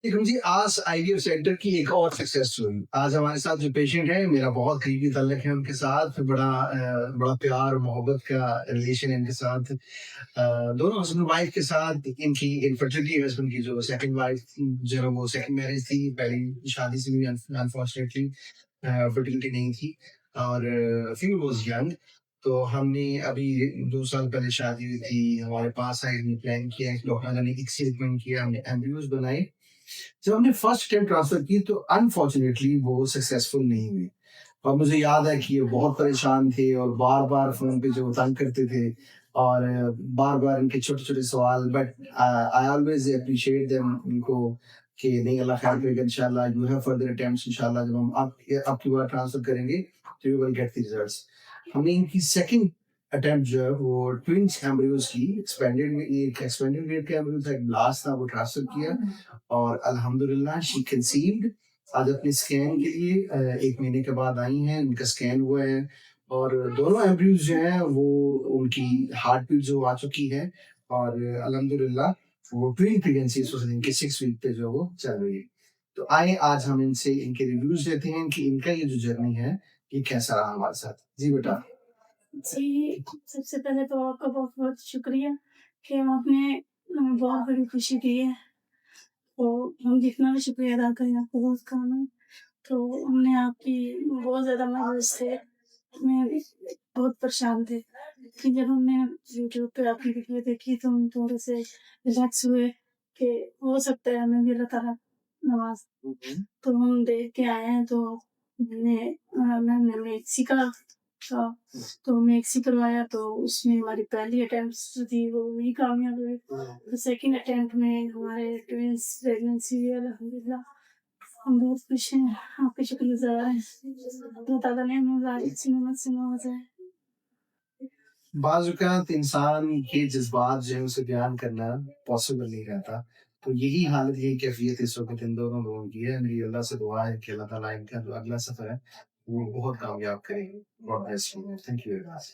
देखो जी, आज IVF centre की एक और सक्सेस हुई। आज हमारे साथ जो पेशेंट है, मेरा बहुत करीबी ताल्लुक है उनके साथ, बड़ा प्यार और मोहब्बत का रिलेशन है इनके साथ। दोनों हस्बैंड वाइफ के साथ इनकी इनफर्टिलिटी हस्बैंड की जो सेकंड वाइफ थी, जो है वो सेकंड मैरिज थी, पहली शादी से भी अनफॉर्चुनेटली फर्टिलिटी नहीं थी और फीमेल वाज़ यंग। तो हमने अभी 2 साल पहले शादी हुई थी, हमारे पास आई, हमने प्लान किया, डॉक्टर ने एक सेगमेंट किया, हमने एम्ब्रियोज़ बनाए। जब हमने फर्स्ट अटेम्प्ट ट्रांसफर की तो अनफॉर्चुनेटली वो सक्सेसफुल नहीं हुई और मुझे याद है कि ये बहुत परेशान थे और बार-बार फ़ोन पे जो तंग करते थे और बार-बार इनके छोटे-छोटे सवाल but I always appreciate them उनको कि नहीं अल्लाह खैर करेगा इंशाल्लाह यू हैव फर्दर अटेम्प्ट्स इंशाल्लाह जब हम अब की बार ट्रांसफर करेंगे तो you will get the results. हमने इनकी सेकंड अटेम्प्ट जो है वो ट्विन्स एम्ब्रियोज़ की एक्सपेंडेड में एक एक्सपेंडेड वेट का एम्ब्रियो था, एक ब्लास्ट था वो ट्रांसफर किया और अल्हम्दुलिल्लाह शी कंसीव्ड। आज अपने स्कैन के लिए 1 महीने के बाद आई हैं, उनका स्कैन हुआ है और दोनों एम्ब्रियोज़ जो हैं वो उनकी हार्ट बीट जो आ चुकी है और अल्हम्दुलिल्लाह वो ट्विन प्रेगनेंसी इस वक़्त इनके 6 वीक पे जो वो चल रही है। तो आइए आज हम इनसे इनके रिव्यूज़ लेते हैं कि इनका ये जो जर्नी है, ये कैसा रहा हमारे साथ। जी बेटा। जी, सबसे पहले तो आपका बहुत-बहुत शुक्रिया कि आपने हमें बहुत बड़ी खुशी दी है। तो हम जितना भी शुक्रिया अदा करें आपका बहुत कम है। तो हमने आपकी बहुत ज़्यादा मदद से हमें बहुत परेशान थे। फिर जब हमने यूट्यूब पे आपकी वीडियो देखी तो हम थोड़े से रिलैक्स हुए कि हो सकता है हमें भी अल्लाह ताला नवाज़। तो हम देख के आए हैं तो मैंने मैक्सी का था, तो मैक्सी करवाया तो उसमें हमारी पहली अटेम्प्ट्स जो थी वो भी कामयाब हुई। तो सेकंड अटेम्प्ट में हमारे ट्विंस प्रेगनेंसी हुई अल्हम्दुलिल्लाह। हम बहुत खुश हैं, आपके शुक्रगुज़ार हैं। अल्लाह ताला ने हमें ज़ाहिद सी नेमत से नवाज़ा है। बाज़ औक़ात इंसान के जज़्बात जो है उसे बयान करना पॉसिबल नहीं रहता। तो यही हालत, यही कैफ़ियत इस वक़्त इन दोनों लोगों की है। मेरी अल्लाह से दुआ है कि अल्लाह ताला इनका जो अगला सफ़र है, वो बहुत कामयाब करे। God bless you. Thank you very much.